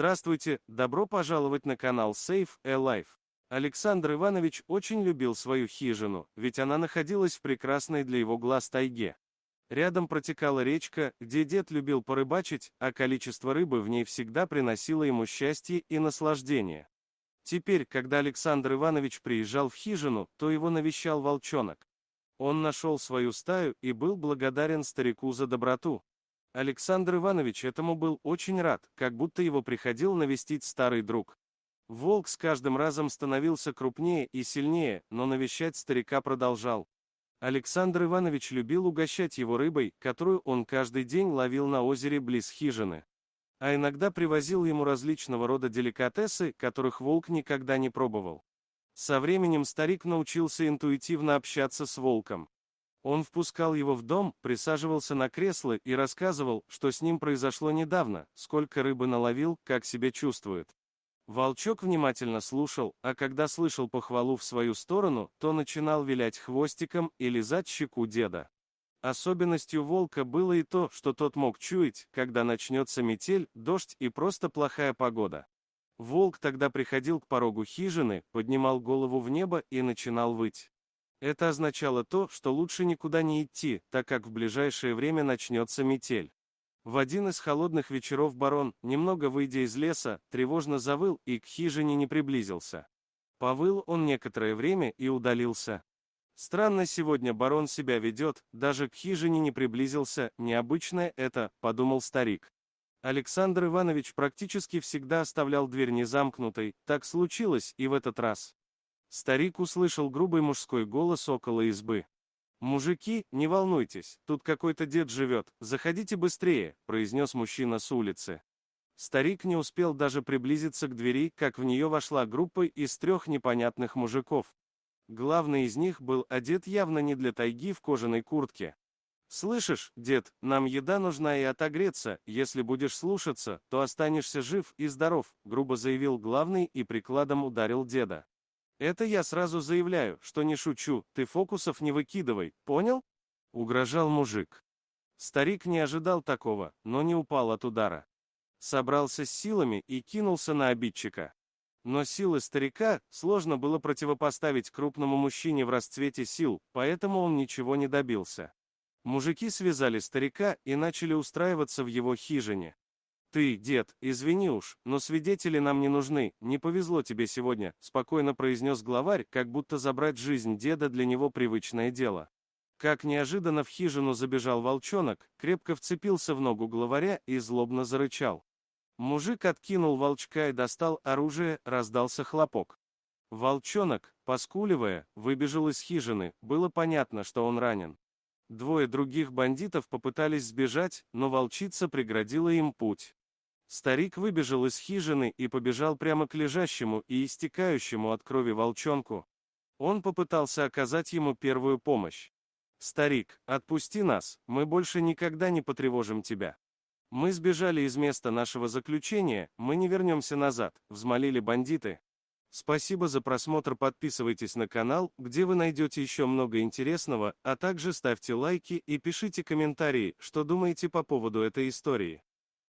Здравствуйте, добро пожаловать на канал Save a Life. Александр Иванович очень любил свою хижину, ведь она находилась в прекрасной для его глаз тайге. Рядом протекала речка, где дед любил порыбачить, а количество рыбы в ней всегда приносило ему счастье и наслаждение. Теперь, когда Александр Иванович приезжал в хижину, то его навещал волчонок. Он нашел свою стаю и был благодарен старику за доброту. Александр Иванович этому был очень рад, как будто его приходил навестить старый друг. Волк с каждым разом становился крупнее и сильнее, но навещать старика продолжал. Александр Иванович любил угощать его рыбой, которую он каждый день ловил на озере близ хижины. А иногда привозил ему различного рода деликатесы, которых волк никогда не пробовал. Со временем старик научился интуитивно общаться с волком. Он впускал его в дом, присаживался на кресло и рассказывал, что с ним произошло недавно, сколько рыбы наловил, как себя чувствует. Волчок внимательно слушал, а когда слышал похвалу в свою сторону, то начинал вилять хвостиком и лизать щеку деда. Особенностью волка было и то, что тот мог чуять, когда начнется метель, дождь и просто плохая погода. Волк тогда приходил к порогу хижины, поднимал голову в небо и начинал выть. Это означало то, что лучше никуда не идти, так как в ближайшее время начнется метель. В один из холодных вечеров барон, немного выйдя из леса, тревожно завыл и к хижине не приблизился. Повыл он некоторое время и удалился. «Странно сегодня барон себя ведет, даже к хижине не приблизился, необычное это», — подумал старик. Александр Иванович практически всегда оставлял дверь незамкнутой, так случилось и в этот раз. Старик услышал грубый мужской голос около избы. «Мужики, не волнуйтесь, тут какой-то дед живет, заходите быстрее», — произнес мужчина с улицы. Старик не успел даже приблизиться к двери, как в нее вошла группа из 3 непонятных мужиков. Главный из них был одет явно не для тайги в кожаной куртке. «Слышишь, дед, нам еда нужна и отогреться, если будешь слушаться, то останешься жив и здоров», — грубо заявил главный и прикладом ударил деда. «Это я сразу заявляю, что не шучу, ты фокусов не выкидывай, понял?» — угрожал мужик. Старик не ожидал такого, но не упал от удара. Собрался с силами и кинулся на обидчика. Но силы старика сложно было противопоставить крупному мужчине в расцвете сил, поэтому он ничего не добился. Мужики связали старика и начали устраиваться в его хижине. «Ты, дед, извини уж, но свидетели нам не нужны, не повезло тебе сегодня», — спокойно произнес главарь, как будто забрать жизнь деда для него привычное дело. Как неожиданно в хижину забежал волчонок, крепко вцепился в ногу главаря и злобно зарычал. Мужик откинул волчка и достал оружие, раздался хлопок. Волчонок, поскуливая, выбежал из хижины, было понятно, что он ранен. 2 других бандитов попытались сбежать, но волчица преградила им путь. Старик выбежал из хижины и побежал прямо к лежащему и истекающему от крови волчонку. Он попытался оказать ему первую помощь. «Старик, отпусти нас, мы больше никогда не потревожим тебя. Мы сбежали из места нашего заключения, мы не вернемся назад», — взмолили бандиты. Спасибо за просмотр, подписывайтесь на канал, где вы найдете еще много интересного, а также ставьте лайки и пишите комментарии, что думаете по поводу этой истории.